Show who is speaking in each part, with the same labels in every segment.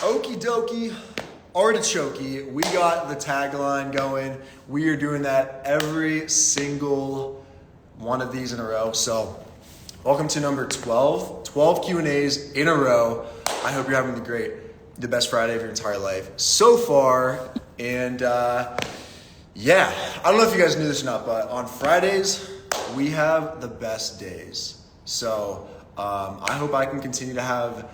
Speaker 1: Okie dokie, artichoke. We got the tagline going. We are doing that every single one of these in a row. So welcome to number 12. 12 Q&As in a row. I hope you're having the best Friday of your entire life so far. And I don't know if you guys knew this or not, but on Fridays, we have the best days. So I hope I can continue to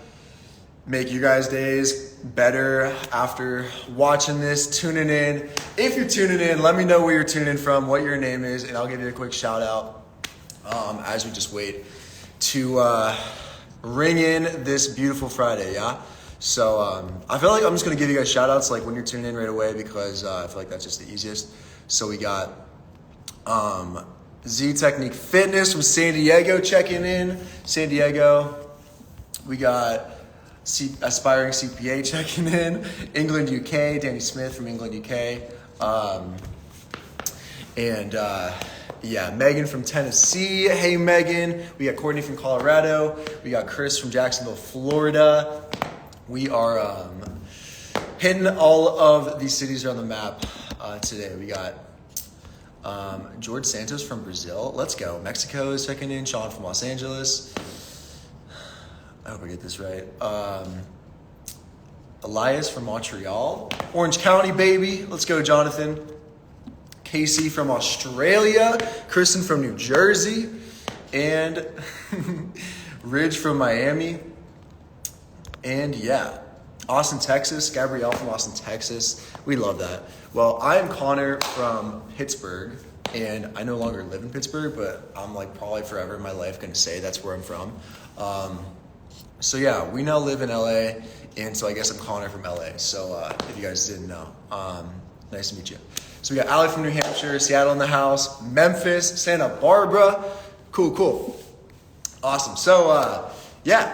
Speaker 1: make you guys' days better after watching this, tuning in. If you're tuning in, let me know where you're tuning in from, what your name is, and I'll give you a quick shout out as we just wait to ring in this beautiful Friday, yeah? So I feel like I'm just going to give you guys shout outs like when you're tuning in right away because I feel like that's just the easiest. So we got Z Technique Fitness from San Diego checking in. San Diego. We got Aspiring CPA checking in. England, UK. Danny Smith from England, UK. Megan from Tennessee. Hey, Megan. We got Courtney from Colorado. We got Chris from Jacksonville, Florida. We are hitting all of these cities around the map today. We got George Santos from Brazil. Let's go. Mexico is checking in. Sean from Los Angeles. I hope I get this right. Elias from Montreal. Orange County, baby. Let's go, Jonathan. Casey from Australia. Kristen from New Jersey. And Ridge from Miami. And Austin, Texas. Gabrielle from Austin, Texas. We love that. Well, I am Connor from Pittsburgh. And I no longer live in Pittsburgh, but I'm probably forever in my life going to say that's where I'm from. We now live in LA, and so I guess I'm Connor from LA. So if you guys didn't know, nice to meet you. So we got Allie from New Hampshire, Seattle in the house, Memphis, Santa Barbara. Cool. Awesome. So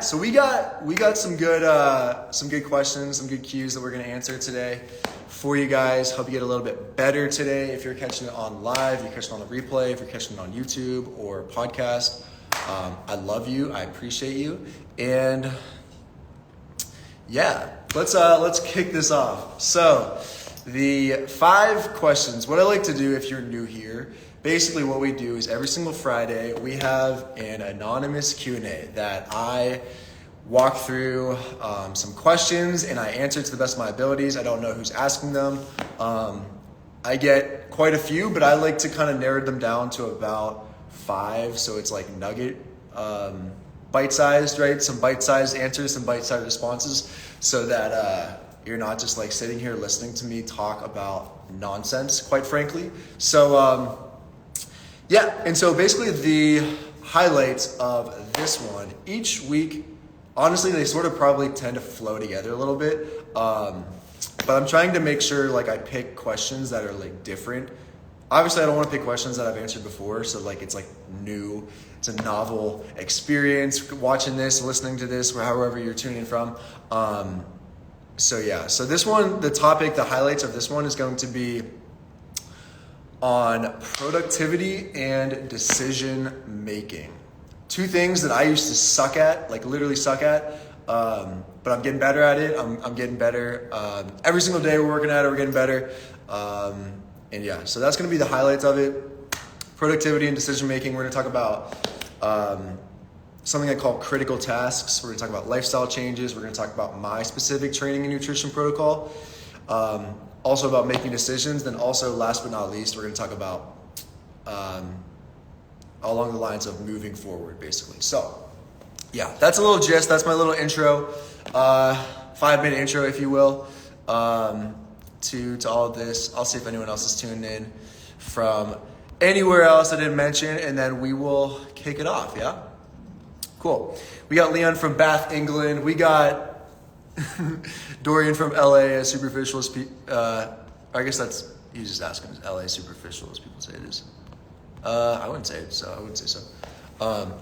Speaker 1: so we got some good questions, some good cues that we're gonna answer today for you guys. Hope you get a little bit better today. If you're catching it on live, if you're catching it on the replay, if you're catching it on YouTube or podcast. I love you. I appreciate you. And let's kick this off. So the 5 questions, what I like to do if you're new here, basically what we do is every single Friday, we have an anonymous Q&A that I walk through some questions and I answer to the best of my abilities. I don't know who's asking them. I get quite a few, but I like to kind of narrow them down to about 5, so it's like nugget, bite-sized, right? Some bite-sized answers, some bite-sized responses, so that you're not just sitting here listening to me talk about nonsense, quite frankly. So and so basically the highlights of this one, each week, honestly, they sort of probably tend to flow together a little bit, but I'm trying to make sure I pick questions that are different. Obviously, I don't want to pick questions that I've answered before, so it's new. It's a novel experience watching this, listening to this, or however you're tuning in from. So this one, the highlights of this one is going to be on productivity and decision making. 2 things that I used to suck at, literally suck at, but I'm getting better at it. I'm getting better. Every single day we're working at it, we're getting better. So that's going to be the highlights of it. Productivity and decision making. We're going to talk about something I call critical tasks. We're going to talk about lifestyle changes. We're going to talk about my specific training and nutrition protocol. Also about making decisions. Then also, last but not least, we're going to talk about along the lines of moving forward, basically. So, that's a little gist. That's my little intro, 5-minute intro, if you will. To all of this. I'll see if anyone else is tuned in from anywhere else I didn't mention, and then we will kick it off, yeah? Cool. We got Leon from Bath, England. We got Dorian from LA, as superficial as I guess he's just asking, is LA superficial as people say it is? I wouldn't say so.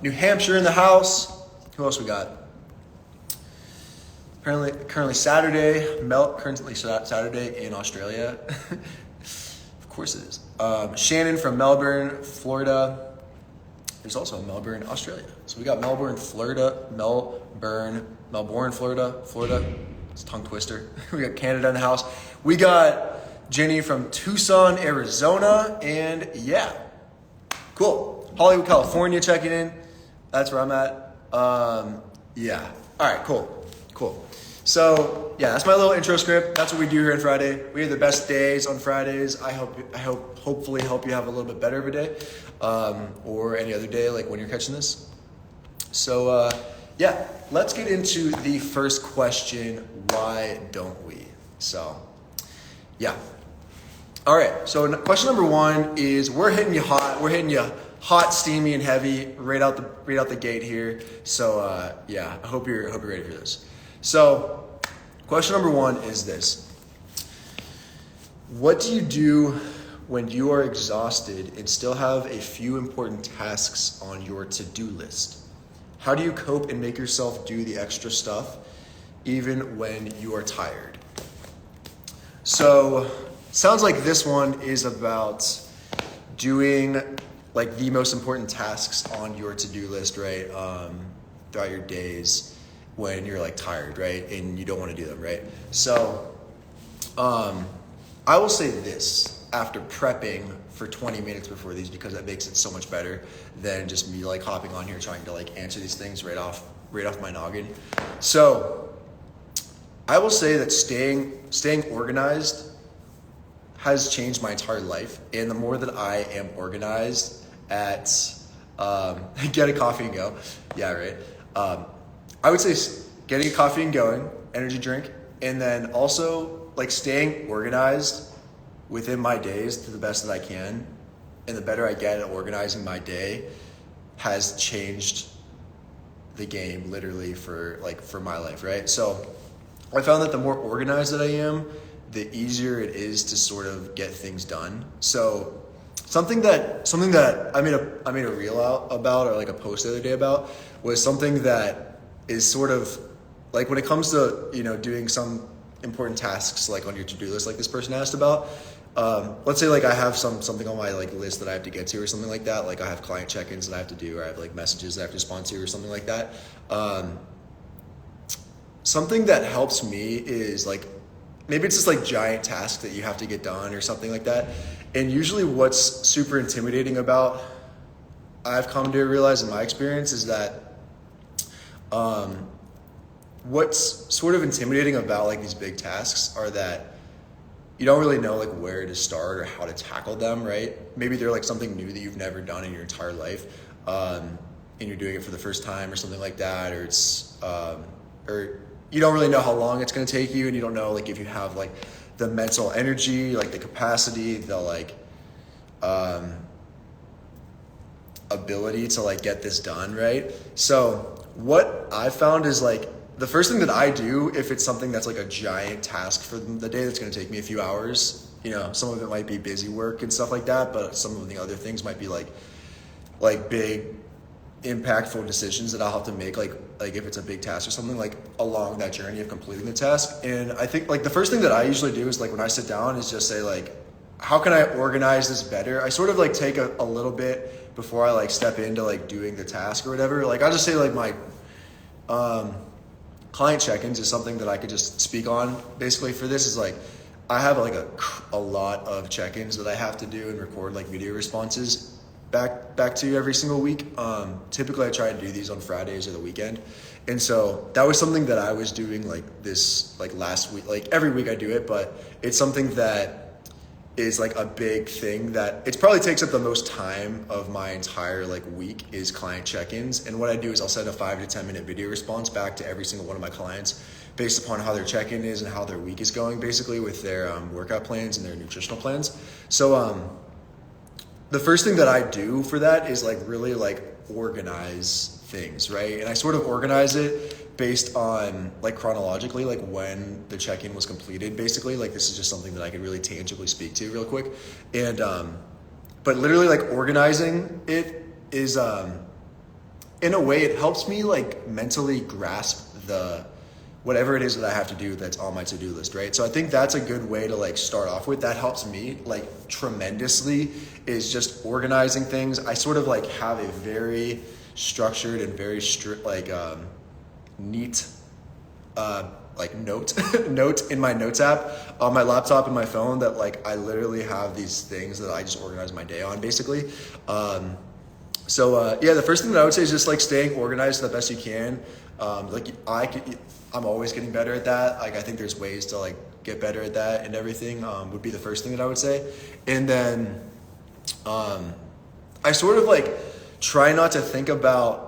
Speaker 1: New Hampshire in the house. Who else we got? Currently Saturday in Australia. Of course it is. Shannon from Melbourne, Florida. There's also Melbourne, Australia. So we got Melbourne, Florida. It's a tongue twister. We got Canada in the house. We got Jenny from Tucson, Arizona, and yeah, cool. Hollywood, California checking in. That's where I'm at. Yeah. All right, cool. So yeah, that's my little intro script. That's what we do here on Friday. We have the best days on Fridays. Hopefully help you have a little bit better of a day, or any other day like when you're catching this. So yeah, let's get into the first question. Why don't we? So yeah. All right. So question number one is we're hitting you hot. We're hitting you hot, steamy, and heavy right out the gate here. So yeah, I hope you're ready for this. So question number one is this. What do you do when you are exhausted and still have a few important tasks on your to-do list? How do you cope and make yourself do the extra stuff even when you are tired? So sounds like this one is about doing like the most important tasks on your to-do list, right? Throughout your days when you're like tired, right? And you don't want to do them, right? So I will say this after prepping for 20 minutes before these, because that makes it so much better than just me like hopping on here trying to like answer these things right off my noggin. So I will say that staying organized has changed my entire life. And the more that I am organized at get a coffee and go. Yeah, right. I would say getting a coffee and going, energy drink, and then also like staying organized within my days to the best that I can. And the better I get at organizing my day has changed the game literally for my life, right? So I found that the more organized that I am, the easier it is to sort of get things done. So something that I made a reel out about, or like a post the other day about, was something that is sort of like when it comes to, doing some important tasks like on your to-do list like this person asked about. Let's say like I have something on my like list that I have to get to or something like that. Like I have client check-ins that I have to do, or I have like messages that I have to respond to or something like that. Something that helps me is like, maybe it's this like giant task that you have to get done or something like that. And usually what's super intimidating about, I've come to realize in my experience, is that what's sort of intimidating about like these big tasks are that you don't really know like where to start or how to tackle them, right? Maybe they're like something new that you've never done in your entire life, and you're doing it for the first time or something like that, or it's or you don't really know how long it's going to take you, and you don't know like if you have like the mental energy, like the capacity, the like ability to like get this done, right? So what I found is like the first thing that I do, if it's something that's like a giant task for the day that's going to take me a few hours, some of it might be busy work and stuff like that, but some of the other things might be like big impactful decisions that I'll have to make, like if it's a big task or something, like along that journey of completing the task. And I think like the first thing that I usually do is like when I sit down is just say like, how can I organize this better? I sort of like take a little bit before I like step into like doing the task or whatever. Like I'll just say like my client check-ins is something that I could just speak on basically for this. Is like I have like a lot of check-ins that I have to do and record like video responses back to you every single week. Typically I try to do these on Fridays or the weekend. And so that was something that I was doing like this, like last week, like every week I do it, but it's something that is like a big thing that it probably takes up the most time of my entire like week is client check-ins. And what I do is I'll send a 5 to 10 minute video response back to every single one of my clients based upon how their check-in is and how their week is going, basically with their workout plans and their nutritional plans. So the first thing that I do for that is like really like organize things, right? And I sort of organize it based on like chronologically, like when the check-in was completed, basically. Like this is just something that I could really tangibly speak to real quick. And but literally like organizing it is in a way it helps me like mentally grasp the whatever it is that I have to do that's on my to-do list, right? So I think that's a good way to like start off with. That helps me like tremendously, is just organizing things. I sort of like have a very structured and very strict like neat like note in my notes app on my laptop and my phone that like I literally have these things that I just organize my day on basically. So the first thing that I would say is just like staying organized the best you can. I'm always getting better at that. Like I think there's ways to like get better at that and everything, would be the first thing that I would say. And then I sort of like try not to think about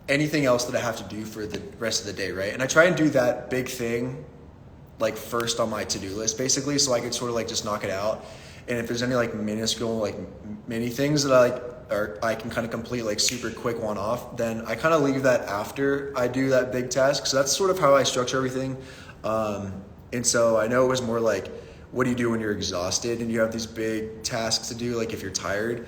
Speaker 1: anything else that I have to do for the rest of the day, right? And I try and do that big thing like first on my to-do list basically, so I could sort of like just knock it out. And if there's any like minuscule like mini things that I can kind of complete like super quick one off, then I kind of leave that after I do that big task. So that's sort of how I structure everything. And so I know it was more like, what do you do when you're exhausted and you have these big tasks to do? Like if you're tired,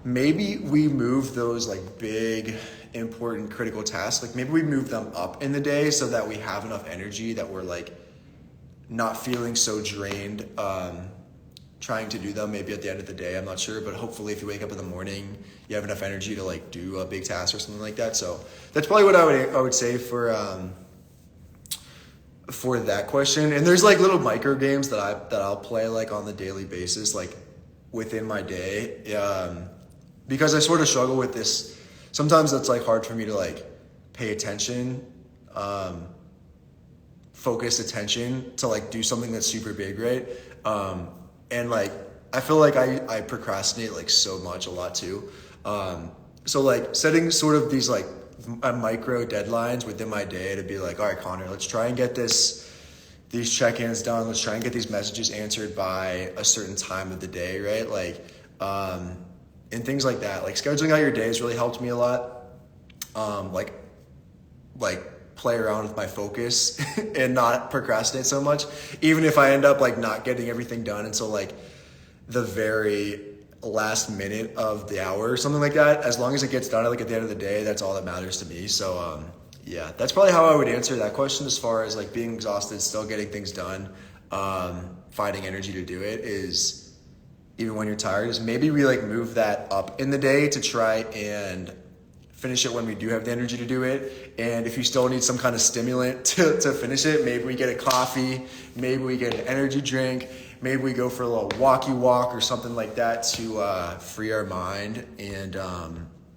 Speaker 1: maybe we move those like big, important, critical tasks. Like maybe we move them up in the day so that we have enough energy that we're like not feeling so drained, trying to do them maybe at the end of the day. I'm not sure, but hopefully if you wake up in the morning, you have enough energy to like do a big task or something like that. So that's probably what I would say for that question. And there's like little micro games that I'll play like on the daily basis, like within my day, because I sort of struggle with this. Sometimes it's like hard for me to like pay attention, focused attention to like do something that's super big, right? And like I feel like I procrastinate like so much a lot too. So like setting sort of these like micro deadlines within my day to be like, all right, Connor, let's try and get these check-ins done. Let's try and get these messages answered by a certain time of the day, right? Like, and things like that. Like scheduling out your days really helped me a lot. Like play around with my focus and not procrastinate so much. Even if I end up like not getting everything done until like the very last minute of the hour or something like that, as long as it gets done like at the end of the day, that's all that matters to me. So that's probably how I would answer that question as far as like being exhausted, still getting things done, finding energy to do it is, even when you're tired, is maybe we like move that up in the day to try and finish it when we do have the energy to do it. And if you still need some kind of stimulant to finish it, maybe we get a coffee, maybe we get an energy drink, maybe we go for a little walk or something like that to free our mind and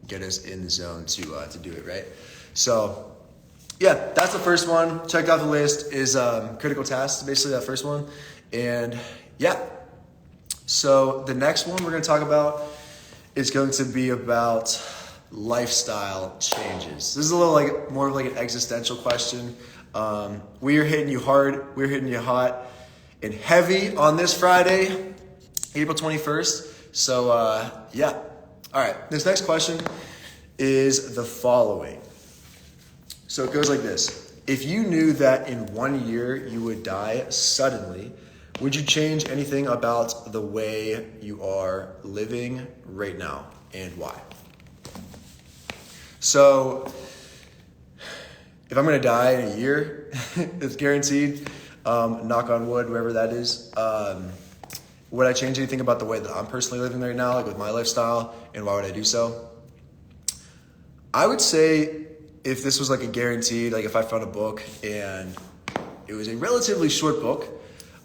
Speaker 1: get us in the zone to do it, right? So yeah, that's the first one. Checked out the list is critical tasks, basically that first one. And yeah, so the next one we're going to talk about is going to be about lifestyle changes. This is a little like more of like an existential question. We are hitting you hard. We're hitting you hot and heavy on this Friday, April 21st. So yeah. All right. This next question is the following. So it goes like this. If you knew that in 1 year you would die suddenly, would you change anything about the way you are living right now, and why? So if I'm going to die in a year, it's guaranteed, knock on wood, wherever that is, would I change anything about the way that I'm personally living right now, like with my lifestyle, and why would I do so? I would say if this was like a guaranteed, like if I found a book and it was a relatively short book,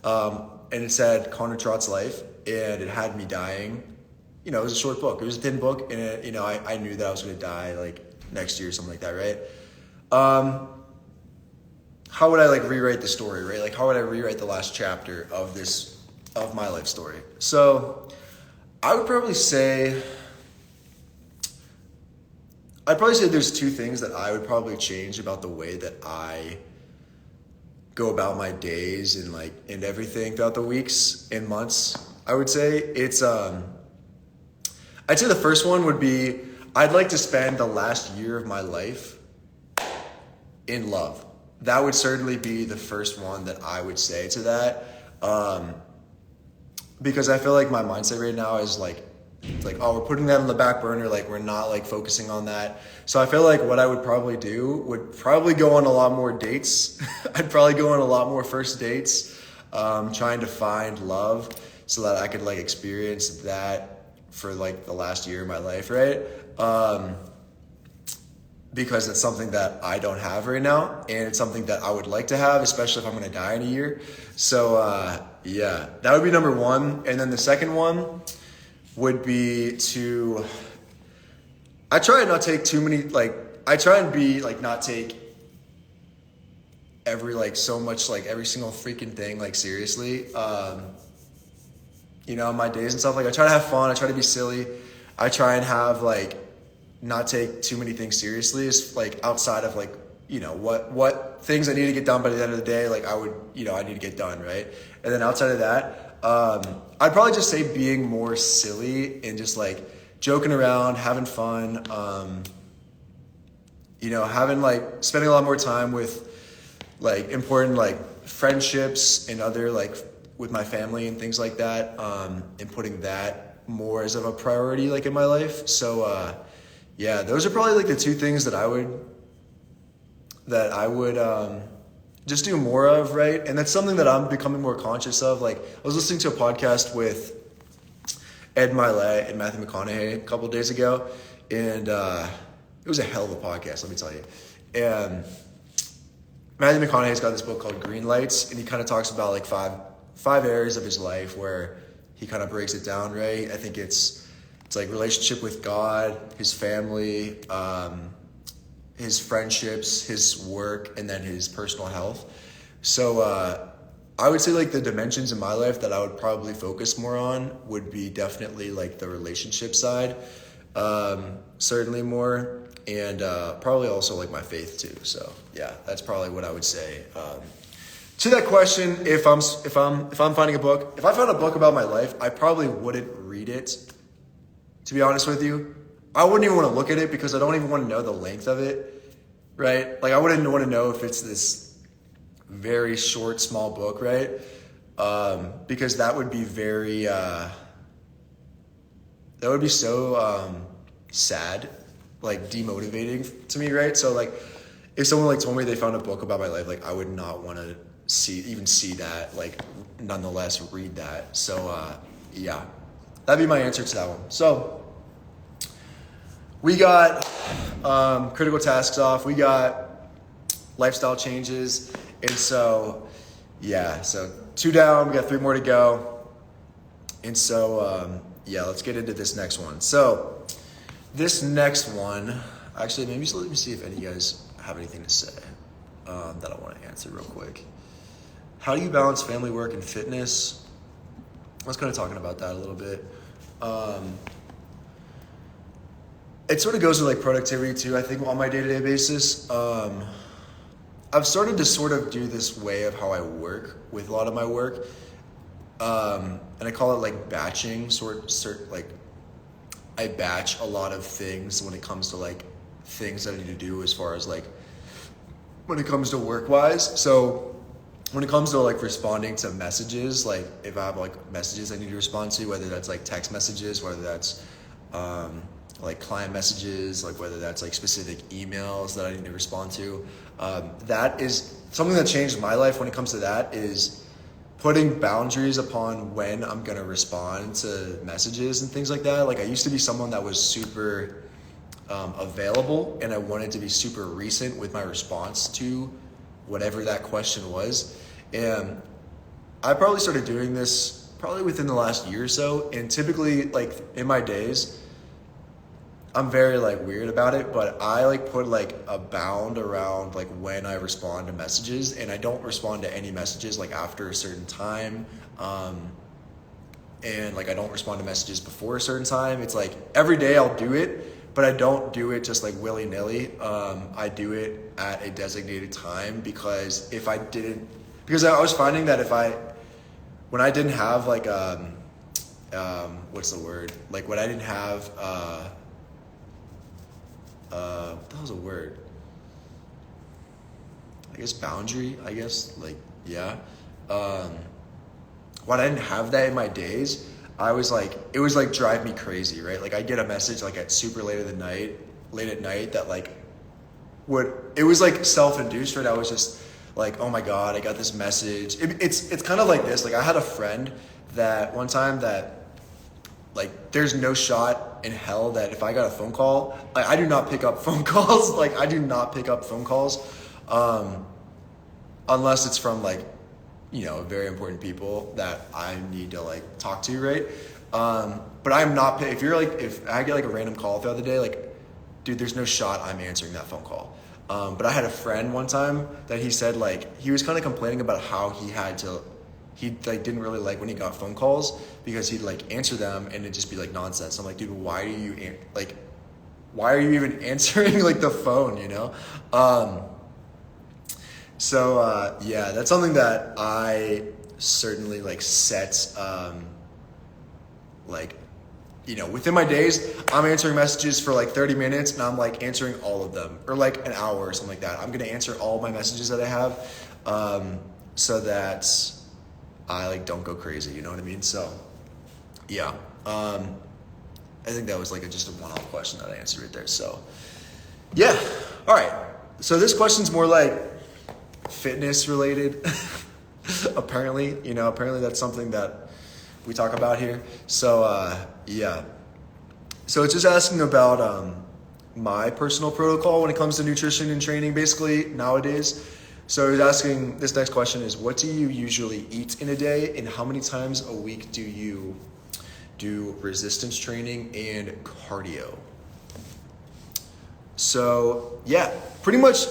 Speaker 1: and it said Connor Trott's life, and it had me dying, it was a short book. It was a thin book, and it, I knew that I was going to die like next year or something like that, right? How would I like rewrite the story, right? Like how would I rewrite the last chapter of my life story? So I would probably say, there's two things that I would probably change about the way that I go about my days and everything throughout the weeks and months. I would say I'd say the first one would be, I'd like to spend the last year of my life in love. That would certainly be the first one that I would say to that. Because I feel like my mindset right now is like, oh, we're putting that on the back burner. Like we're not like focusing on that. So I feel like what I would probably do would probably go on a lot more dates. I'd probably go on a lot more first dates, trying to find love so that I could like experience that for like the last year of my life, right? because it's something that I don't have right now, and it's something that I would like to have, especially if I'm gonna die in a year. So yeah, that would be number one. And then the second one would be to, I try and not take too many, like, I try and be like, not take every, like, so much, like, every single freaking thing, like, seriously. You know, my days and stuff, like, I try to have fun, I try to be silly, I try and have, like, not take too many things seriously. It's like outside of, like, you know, what things I need to get done by the end of the day, like, I need to get done, right? And then outside of that, I'd probably just say being more silly and just, like, joking around, having fun, you know, having, like, spending a lot more time with, like, important, like, friendships and other, like, with my family and things like that, and putting that more as of a priority, like, in my life. So yeah, those are probably, like, the two things that I would just do more of, right? And that's something that I'm becoming more conscious of. Like, I was listening to a podcast with Ed Milet and Matthew McConaughey a couple of days ago, and it was a hell of a podcast, let me tell you. And Matthew McConaughey's got this book called Green Lights, and he kind of talks about, like, five areas of his life where he kind of breaks it down, right? I think it's like relationship with God, his family, his friendships, his work, and then his personal health. So I would say, like, the dimensions in my life that I would probably focus more on would be definitely, like, the relationship side, certainly more, and probably also, like, my faith too. So yeah, that's probably what I would say. To that question, if I'm finding a book, if I found a book about my life, I probably wouldn't read it. To be honest with you, I wouldn't even want to look at it because I don't even want to know the length of it, right? Like, I wouldn't want to know if it's this very short, small book, right? Because that would be very, that would be so sad, like, demotivating to me, right? So, like, if someone, like, told me they found a book about my life, like, I would not want to see that, like, nonetheless read that. So yeah, that'd be my answer to that one. So we got critical tasks off, we got lifestyle changes, and so yeah, so 2 down, we got 3 more to go. And so yeah, let's get into this next one. So this next one, actually, maybe let me see if any of you guys have anything to say that I want to answer real quick. How do you balance family, work, and fitness? I was kind of talking about that a little bit. It sort of goes with, like, productivity too, I think, on my day-to-day basis. I've started to sort of do this way of how I work with a lot of my work. And I call it, like, batching, like, I batch a lot of things when it comes to, like, things that I need to do as far as, like, when it comes to work-wise. So when it comes to, like, responding to messages, like, if I have, like, messages I need to respond to, whether that's, like, text messages, whether that's like client messages, like whether that's, like, specific emails that I need to respond to, that is something that changed my life when it comes to that, is putting boundaries upon when I'm gonna respond to messages and things like that. Like, I used to be someone that was super available, and I wanted to be super recent with my response to whatever that question was. And I probably started doing this probably within the last year or so. And typically, like, in my days, I'm very, like, weird about it, but I, like, put, like, a bound around, like, when I respond to messages, and I don't respond to any messages, like, after a certain time. And, like, I don't respond to messages before a certain time. It's like every day I'll do it, but I don't do it just, like, willy-nilly. I do it at a designated time, because if I didn't, because I was finding that when I didn't have, like, what's the word? Like, when I didn't have, what the hell's a word? I guess boundary, like, yeah. When I didn't have that in my days, I was like, it was, like, drive me crazy, right? Like, I'd get a message, like, at super late at night that, like, it was, like, self-induced, right? I was just like, oh my God, I got this message. It's kind of like this. Like, I had a friend that one time that, like there's no shot in hell that if I got a phone call, like I do not pick up phone calls. Like I do not pick up phone calls, unless it's from like, very important people that I need to like talk to, right? But I'm not, if I get like a random call throughout the day, like, dude, there's no shot I'm answering that phone call. But I had a friend one time that he said like, he was kind of complaining about how he like didn't really like when he got phone calls because he'd like answer them and it'd just be like nonsense. I'm like, dude, why are you even answering like the phone, So that's something that I certainly like set, within my days, I'm answering messages for like 30 minutes and I'm like answering all of them, or like an hour or something like that. I'm going to answer all my messages that I have, so that I like don't go crazy, you know what I mean? So yeah, I think that was like just a one-off question that I answered right there. So yeah. All right. So this question's more like fitness related. Apparently that's something that we talk about here. So yeah. So it's just asking about my personal protocol when it comes to nutrition and training basically nowadays. So it's asking, this next question is, what do you usually eat in a day and how many times a week do you do resistance training and cardio? So yeah, pretty much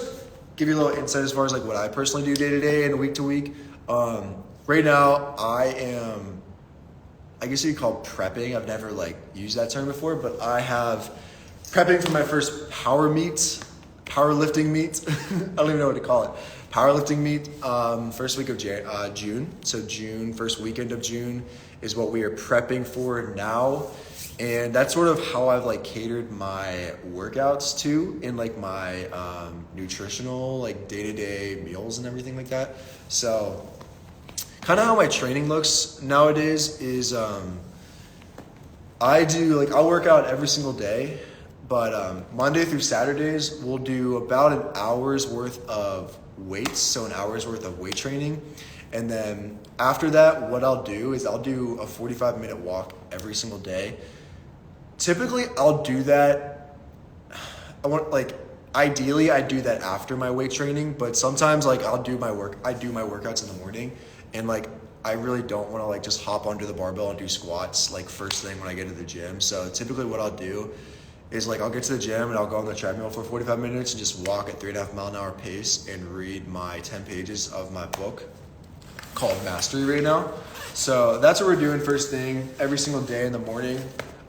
Speaker 1: give you a little insight as far as like what I personally do day to day and week to week. Right now I am, I guess you could call prepping. I've never like used that term before, but I have prepping for my first powerlifting meet. I don't even know what to call it. Powerlifting meet, first week of June. So first weekend of June is what we are prepping for now. And that's sort of how I've like catered my workouts to in like my nutritional, like day-to-day meals and everything like that. So kind of how my training looks nowadays is I'll work out every single day, but Monday through Saturdays we'll do about an hour's worth of weights, so an hour's worth of weight training. And then after that, what I'll do is I'll do a 45-minute walk every single day. Typically, I'll do that. Ideally, I do that after my weight training, but sometimes like I do my workouts in the morning, and like I really don't want to like just hop onto the barbell and do squats like first thing when I get to the gym. So typically what I'll do is like I'll get to the gym and I'll go on the treadmill for 45 minutes and just walk at 3.5 mile an hour pace and read my 10 pages of my book called Mastery right now. So that's what we're doing first thing every single day in the morning.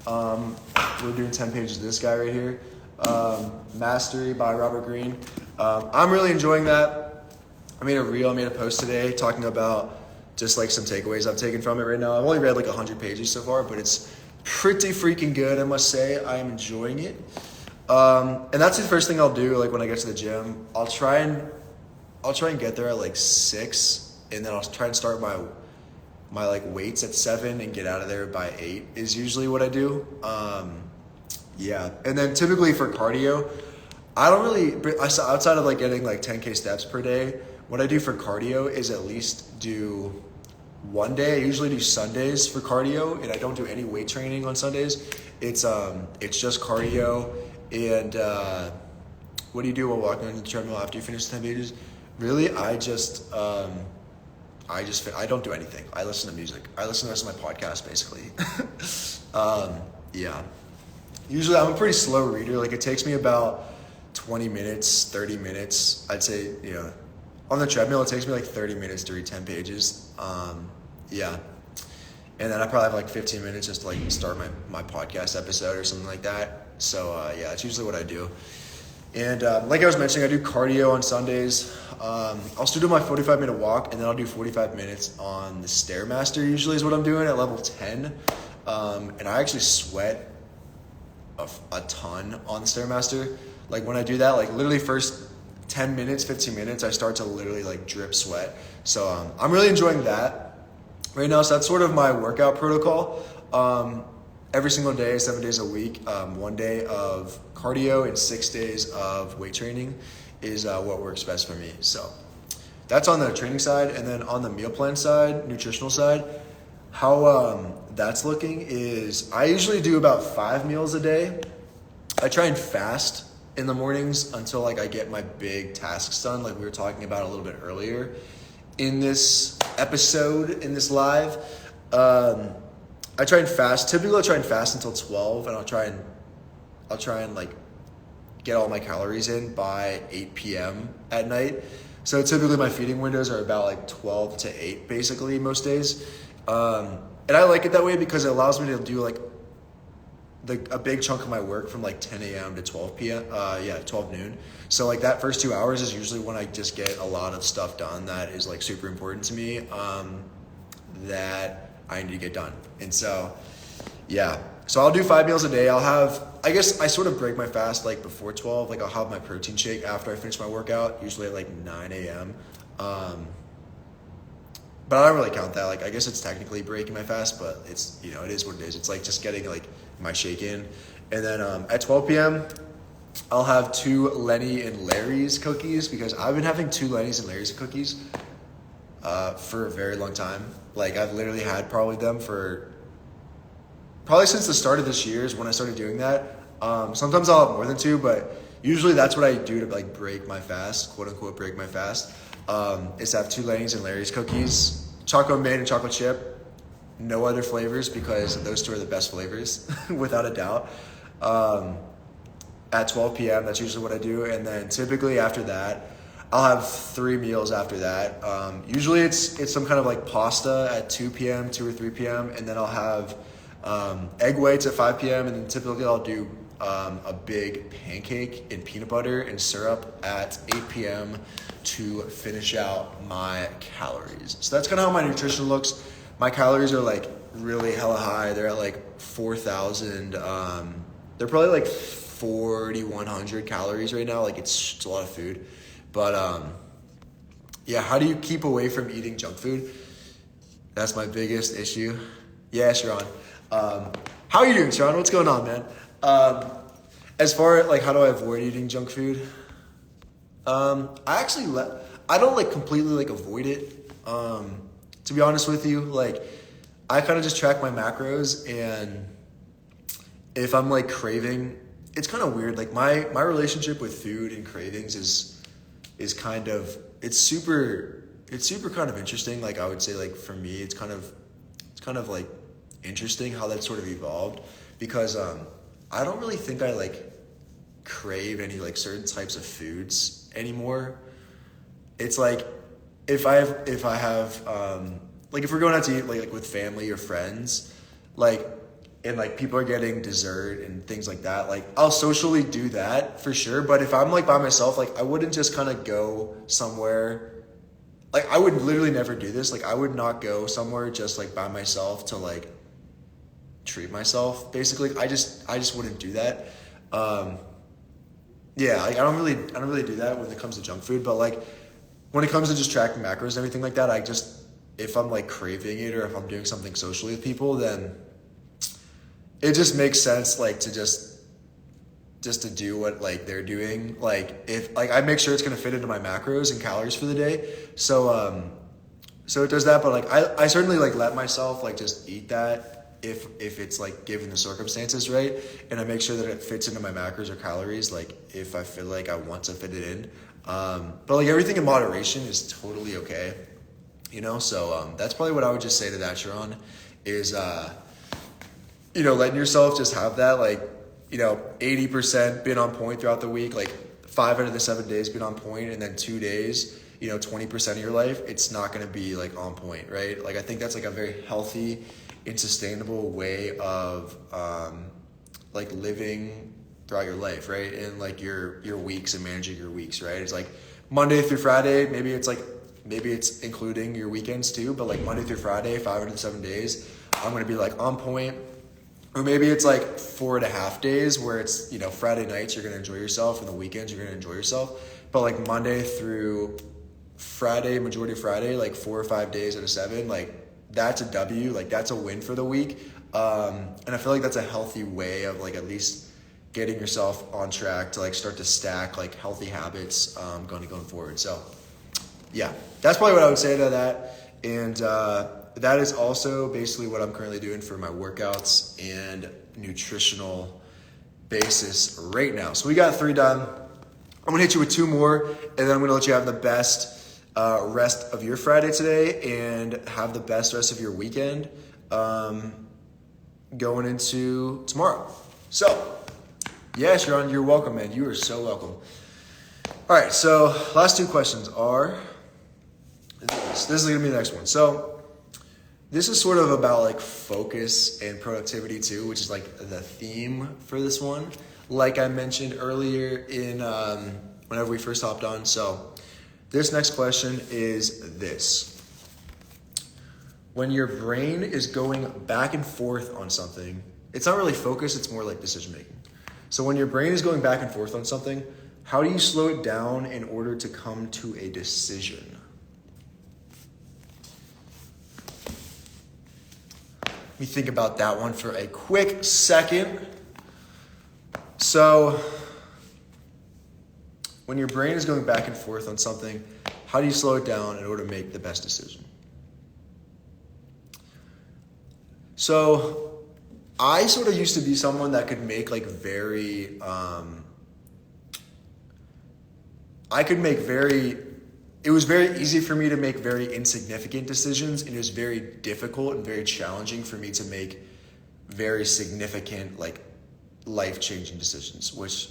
Speaker 1: We're doing 10 pages of this guy right here, Mastery by Robert Greene. I'm really enjoying that. I made a post today talking about just like some takeaways I've taken from it right now. I've only read like 100 pages so far, but it's pretty freaking good, I must say. I am enjoying it. And that's the first thing I'll do like when I get to the gym. I'll try and get there at like 6, and then I'll try and start my like weights at 7 and get out of there by 8 is usually what I do. Yeah. And then typically for cardio, I don't really, outside of like getting like 10K steps per day, what I do for cardio is at least do one day. I usually do Sundays for cardio, and I don't do any weight training on Sundays. It's just cardio. And what do you do while walking on the treadmill after you finish 10 pages? Really, I don't do anything. I listen to music. I listen to the rest of my podcast, basically. Yeah. Usually, I'm a pretty slow reader. Like, it takes me about 20 minutes, 30 minutes. I'd say, on the treadmill, it takes me like 30 minutes to read 10 pages. Yeah. And then I probably have like 15 minutes just to like start my podcast episode or something like that. So, yeah, that's usually what I do. And like I was mentioning, I do cardio on Sundays. I'll still do my 45-minute walk, and then I'll do 45 minutes on the Stairmaster usually is what I'm doing at level 10. And I actually sweat a ton on the Stairmaster. Like when I do that, like literally first 10 minutes, 15 minutes, I start to literally like drip sweat. So I'm really enjoying that right now. So that's sort of my workout protocol. Every single day, 7 days a week, 1 day of cardio and 6 days of weight training is what works best for me. So that's on the training side. And then on the meal plan side, nutritional side, how that's looking is I usually do about 5 meals a day. I try and fast in the mornings until like I get my big tasks done, like we were talking about a little bit earlier in this episode, in this live. I try and fast. Typically, I'll try and fast until 12, and I'll try and like get all my calories in by 8 p.m. at night. So typically, my feeding windows are about like 12 to 8, basically most days. And I like it that way because it allows me to do like a big chunk of my work from like 10 a.m. to 12 p.m. 12 noon. So like that first 2 hours is usually when I just get a lot of stuff done that is like super important to me, that I need to get done. And so, yeah. So I'll do 5 meals a day. I guess I sort of break my fast like before 12. Like I'll have my protein shake after I finish my workout, usually at like 9 a.m. But I don't really count that. Like, I guess it's technically breaking my fast, but it's, it is what it is. It's like just getting like my shake in. And then at 12 p.m., I'll have 2 Lenny and Larry's cookies because I've been having 2 Lenny's and Larry's cookies for a very long time. Like I've literally had probably since the start of this year is when I started doing that. Sometimes I'll have more than 2, but usually that's what I do to like break my fast, quote unquote, break my fast. Is to have 2 Lenny's and Larry's cookies, chocolate mint and chocolate chip, no other flavors because those 2 are the best flavors, without a doubt. At 12 p.m., that's usually what I do. And then typically after that, I'll have 3 meals after that. Usually it's some kind of like pasta at 2 p.m., 2 or 3 p.m. And then I'll have egg whites at 5 p.m. And then typically I'll do a big pancake in peanut butter and syrup at 8 p.m. to finish out my calories. So that's kind of how my nutrition looks. My calories are like really hella high. They're at like 4,000. They're probably like 4,100 calories right now. Like it's a lot of food. But yeah, how do you keep away from eating junk food? That's my biggest issue. Yeah, Sharon. How are you doing, Sharon? What's going on, man? As far as like how do I avoid eating junk food? I don't like completely like avoid it. To be honest with you, like I kind of just track my macros, and if I'm like craving, it's kind of weird. Like my relationship with food and cravings is kind of, it's super kind of interesting. Like I would say, like for me, it's kind of like interesting how that sort of evolved because I don't really think I like crave any like certain types of foods anymore. It's like if I have like if we're going out to eat like with family or friends, like and like people are getting dessert and things like that, like I'll socially do that for sure. But if I'm like by myself, like I wouldn't just kind of go somewhere. Like I would literally never do this. Like I would not go somewhere just like by myself to like treat myself. Basically, I just wouldn't do that. Yeah, like I don't really do that when it comes to junk food. But like when it comes to just tracking macros and everything like that, if I'm like craving it or if I'm doing something socially with people, then it just makes sense like to just to do what like they're doing. Like if like I make sure it's gonna fit into my macros and calories for the day. So it does that, but like I certainly like let myself like just eat that if it's like given the circumstances, right? And I make sure that it fits into my macros or calories, like if I feel like I want to fit it in. But like everything in moderation is totally okay. So that's probably what I would just say to that, Sharon, is letting yourself just have that, like, 80% been on point throughout the week, like 5 out of the 7 days been on point, and then 2 days, 20% of your life, it's not going to be like on point, right? Like I think that's like a very healthy and sustainable way of like living throughout your life, right? And like your weeks and managing your weeks, right? It's like Monday through Friday, maybe it's including your weekends too, but like Monday through Friday, 5 out of the 7 days, I'm going to be like on point. Or maybe it's like 4.5 days where it's, Friday nights you're going to enjoy yourself and the weekends you're going to enjoy yourself. But like Monday through Friday, majority of Friday, like 4 or 5 days out of 7, like that's a W, like that's a win for the week. And I feel like that's a healthy way of like at least getting yourself on track to like start to stack like healthy habits going forward. So yeah, that's probably what I would say to that. And that is also basically what I'm currently doing for my workouts and nutritional basis right now. So we got 3 done. I'm gonna hit you with 2 more, and then I'm gonna let you have the best rest of your Friday today and have the best rest of your weekend going into tomorrow. So, yes, you're welcome, man. You are so welcome. All right, so last 2 questions are this is gonna be the next one. So this is sort of about like focus and productivity too, which is like the theme for this one. Like I mentioned earlier in whenever we first hopped on. So this next question is this. When your brain is going back and forth on something, it's not really focus, it's more like decision making. So when your brain is going back and forth on something, how do you slow it down in order to come to a decision? Let me think about that one for a quick second. So, when your brain is going back and forth on something, how do you slow it down in order to make the best decision? So, I sort of used to be someone that could make like very, it was very easy for me to make very insignificant decisions, and it was very difficult and very challenging for me to make very significant, like, life-changing decisions, which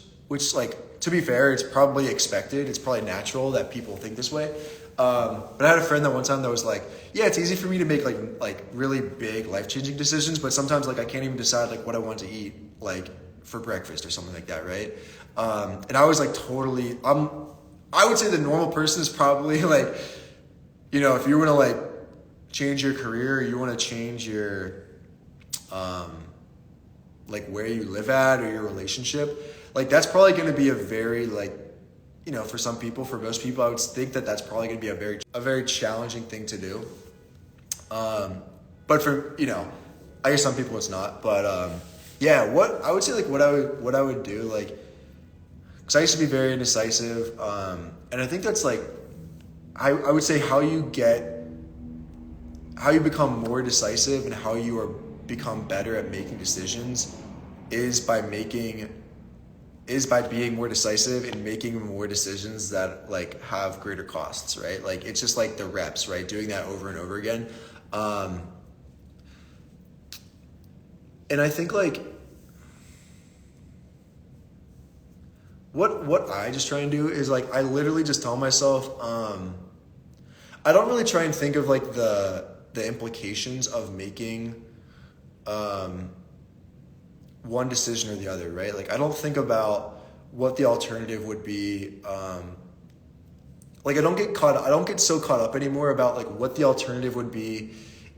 Speaker 1: like, to be fair, it's probably expected. It's probably natural that people think this way. But I had a friend that one time that was like, yeah, it's easy for me to make like really big life-changing decisions, but sometimes like I can't even decide like what I want to eat like for breakfast or something like that, right? And I was like totally, I would say the normal person is probably like, you know, if you want to like change your career, you want to change your, like where you live at or your relationship, like that's probably going to be a very like, you know, for some people, for most people, I would think that that's probably going to be a very challenging thing to do. But for, you know, I guess some people it's not, but, yeah, what I would say, like what I would do, like, cause I used to be very indecisive. And I think that's like, I would say how you become more decisive and how you are become better at making decisions is by being more decisive and making more decisions that like have greater costs, right? Like it's just like the reps, right? Doing that over and over again. And I think like what I just try and do is like I literally just tell myself, I don't really try and think of like the implications of making one decision or the other, right? Like I don't think about what the alternative would be. Like I don't get so caught up anymore about like what the alternative would be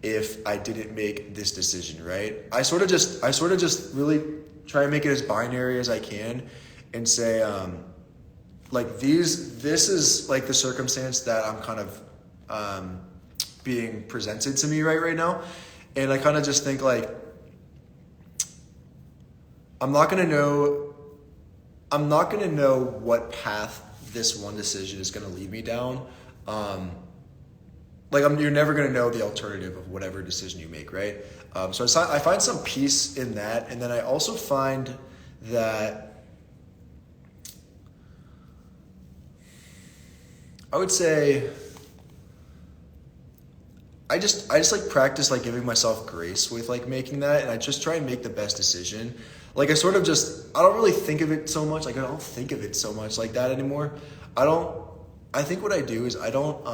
Speaker 1: if I didn't make this decision, right? I sort of just really try and make it as binary as I can and say, like this is like the circumstance that I'm kind of being presented to me right now. And I kind of just think like, I'm not gonna know what path this one decision is gonna lead me down. You're never gonna know the alternative of whatever decision you make, right? So I find some peace in that, and then I also find that I would say I just like practice like giving myself grace with like making that, and I just try and make the best decision. Like I don't really think of it so much. Like I don't think of it so much like that anymore. I think what I do is I don't,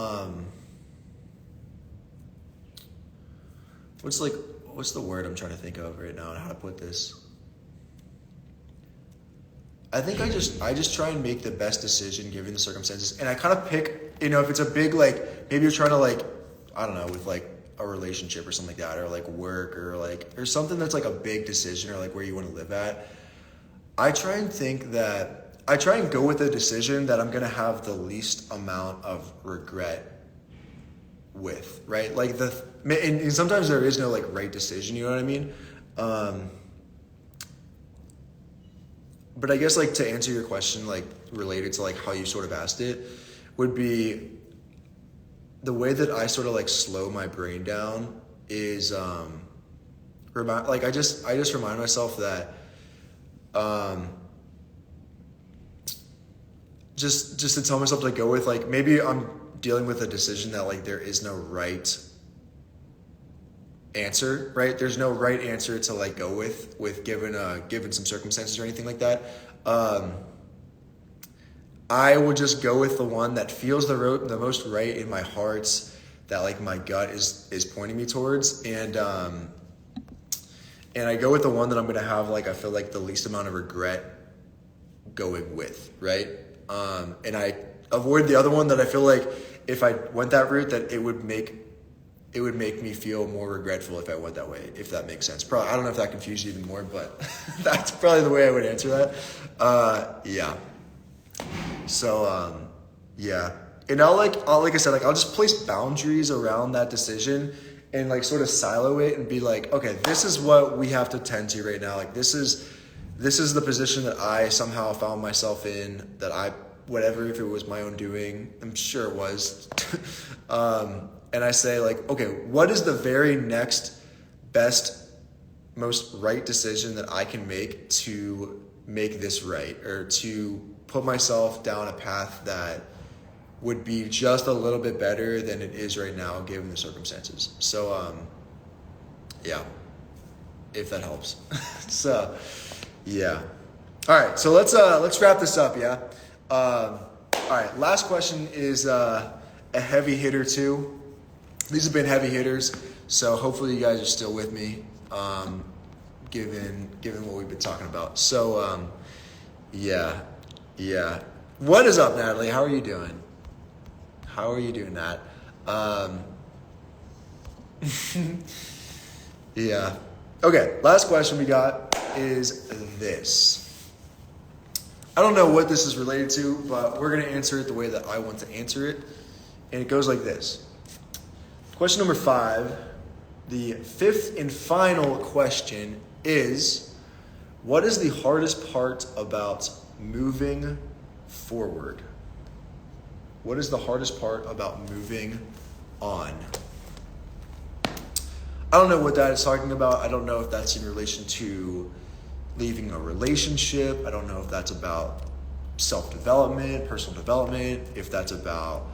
Speaker 1: what's the word I'm trying to think of right now and how to put this? I think I just try and make the best decision given the circumstances. And I kind of pick, you know, if it's a big, like, maybe you're trying to like, I don't know, with like a relationship or something like that, or like work or something that's like a big decision or like where you want to live at. I try and go with a decision that I'm going to have the least amount of regret with, right? Like and sometimes there is no like right decision, you know what I mean? But I guess like to answer your question, like related to like how you sort of asked it, would be the way that I sort of like slow my brain down is I just remind myself that just to tell myself to go with, like, maybe I'm dealing with a decision that like there is no right answer, right? There's no right answer to like go with given some circumstances or anything like that. I will just go with the one that feels the most right in my heart, that like my gut is pointing me towards, and I go with the one that I'm gonna have like, I feel like the least amount of regret going with, right? And I avoid the other one that I feel like if I went that route, that it would make me feel more regretful if I went that way, if that makes sense. Probably, I don't know if that confused you even more, but that's probably the way I would answer that. Yeah. So, yeah. And I'll like I said, like, I'll just place boundaries around that decision and like sort of silo it and be like, okay, this is what we have to tend to right now. Like, this is the position that I somehow found myself in, that whatever, if it was my own doing, I'm sure it was. And I say like, okay, what is the very next best, most right decision that I can make to make this right, or to put myself down a path that would be just a little bit better than it is right now given the circumstances. So, yeah, if that helps. So, yeah. All right, so let's wrap this up, yeah? All right, last question is a heavy hitter too. These have been heavy hitters, so hopefully you guys are still with me, given what we've been talking about. So, yeah. What is up, Natalie? How are you doing? How are you doing, Nat? Yeah. Okay, last question we got is this. I don't know what this is related to, but we're going to answer it the way that I want to answer it. And it goes like this. Question number 5, the fifth and final question is, what is the hardest part about moving forward? What is the hardest part about moving on? I don't know what that is talking about. I don't know if that's in relation to leaving a relationship. I don't know if that's about self-development, personal development, if that's about,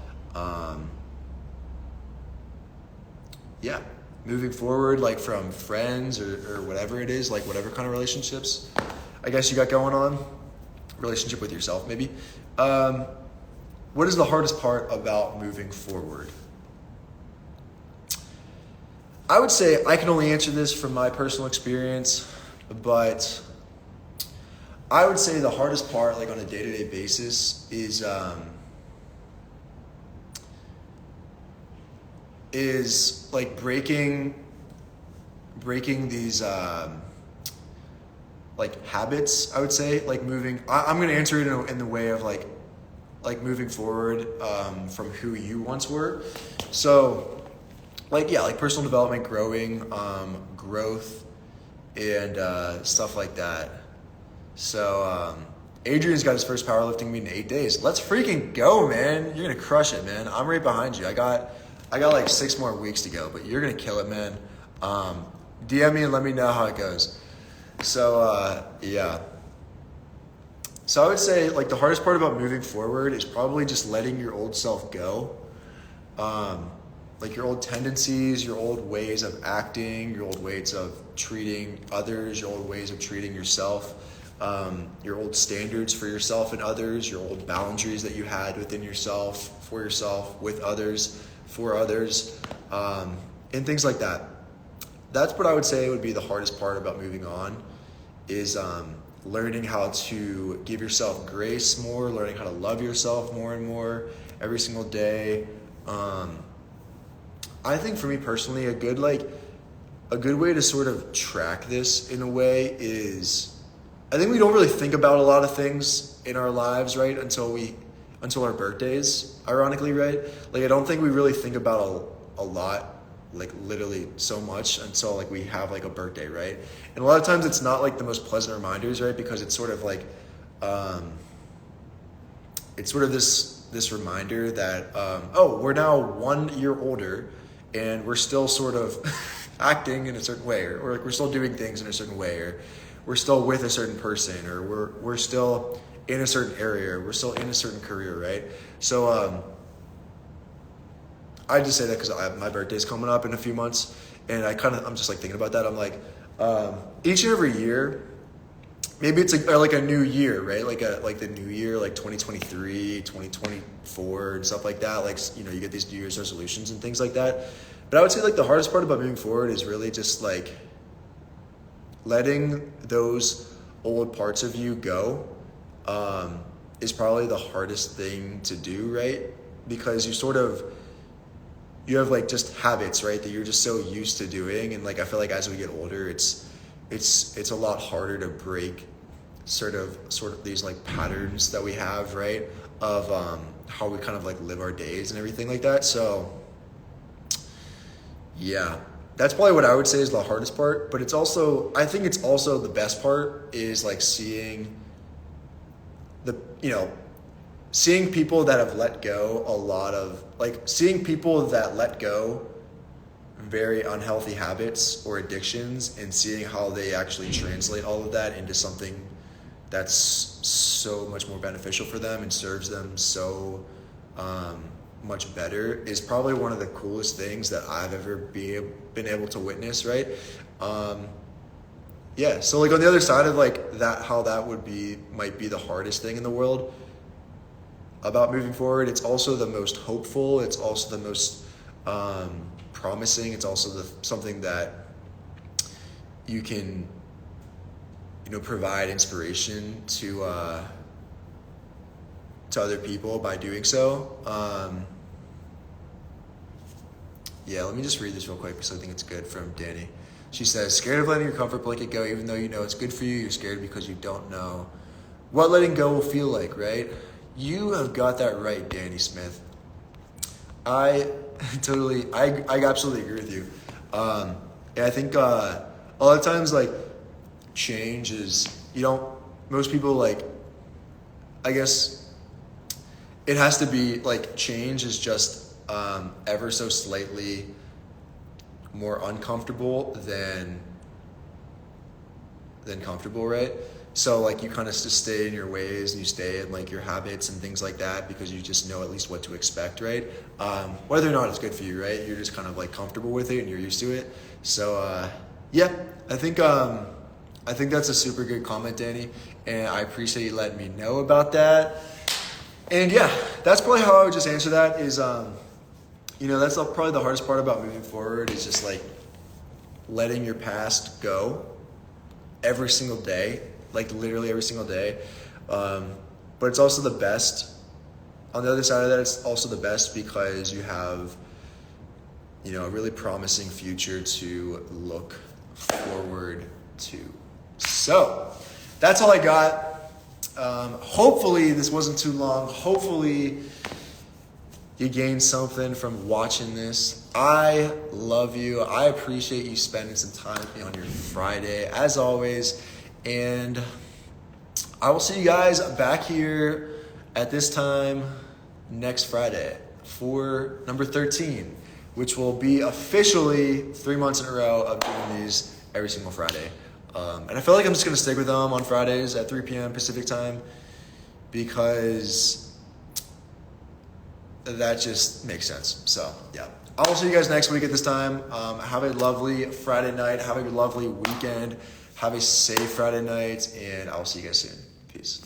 Speaker 1: moving forward, like from friends or whatever it is, like whatever kind of relationships I guess you got going on, relationship with yourself maybe. What is the hardest part about moving forward? I would say I can only answer this from my personal experience, but I would say the hardest part, like on a day-to-day basis, is like breaking these like habits. I would say like I'm going to answer it in the way of like moving forward from who you once were. So like personal development, growing, growth, and stuff like that. So Adrian's got his first powerlifting meet in 8 days. Let's freaking go, man. You're gonna crush it, man. I'm right behind you. I got like 6 more weeks to go, but you're gonna kill it, man. DM me and let me know how it goes. So yeah. So I would say like the hardest part about moving forward is probably just letting your old self go. Like your old tendencies, your old ways of acting, your old ways of treating others, your old ways of treating yourself, your old standards for yourself and others, your old boundaries that you had within yourself, for yourself, with others, for others, and things like that. That's what I would say would be the hardest part about moving on, is learning how to give yourself grace more, learning how to love yourself more and more every single day. I think for me personally, a good way to sort of track this in a way is, I think we don't really think about a lot of things in our lives, right? Until our birthdays, ironically, right? Like I don't think we really think about a lot, like literally so much, until like we have like a birthday, right? And a lot of times it's not like the most pleasant reminders, right? Because it's sort of like, it's sort of this this reminder that, oh, we're now 1 year older and we're still sort of acting in a certain way, or like we're still doing things in a certain way, or we're still with a certain person, or we're still in a certain area, or we're still in a certain career, right? So I just say that because my birthday's coming up in a few months, and I'm just like thinking about that. I'm like, each and every year, maybe it's like a new year, right? Like the new year, like 2023, 2024 and stuff like that. Like, you know, you get these New Year's resolutions and things like that. But I would say like the hardest part about moving forward is really just like letting those old parts of you go, is probably the hardest thing to do, right? Because you have like just habits, right, that you're just so used to doing. And like, I feel like as we get older, it's a lot harder to break sort of these like patterns that we have, right, of how we kind of like live our days and everything like that. So yeah, that's probably what I would say is the hardest part. But I think it's also the best part is like seeing seeing people that have let go seeing people that let go very unhealthy habits or addictions, and seeing how they actually translate all of that into something that's so much more beneficial for them and serves them so much better is probably one of the coolest things that I've ever been able to witness, right? Yeah, so like on the other side of like that, how that might be the hardest thing in the world about moving forward, it's also the most hopeful, it's also the most promising, it's also something that you can, you know, provide inspiration to other people by doing so. Yeah, let me just read this real quick because I think it's good, from Danny. She says, scared of letting your comfort blanket go, even though you know it's good for you, you're scared because you don't know what letting go will feel like, right? You have got that right, Danny Smith. I absolutely agree with you. And I think a lot of times, like, change is, most people, like, I guess it has to be, like, change is just ever so slightly more uncomfortable than comfortable, right? So like you kind of just stay in your ways and you stay in like your habits and things like that because you just know at least what to expect, right? Whether or not it's good for you, right? You're just kind of like comfortable with it and you're used to it. So yeah, I think that's a super good comment, Danny, and I appreciate you letting me know about that. And yeah, that's probably how I would just answer that is, that's probably the hardest part about moving forward is just like letting your past go every single day, like literally every single day. But it's also the best. On the other side of that, it's also the best because you have, a really promising future to look forward to. So that's all I got. Hopefully this wasn't too long. Hopefully you gained something from watching this. I love you. I appreciate you spending some time with me on your Friday, as always. And I will see you guys back here at this time next Friday for number 13, which will be officially 3 months in a row of doing these every single Friday. And I feel like I'm just going to stick with them on Fridays at 3 p.m. Pacific time because that just makes sense. So, yeah. I'll see you guys next week at this time. Have a lovely Friday night. Have a lovely weekend. Have a safe Friday night. And I'll see you guys soon. Peace.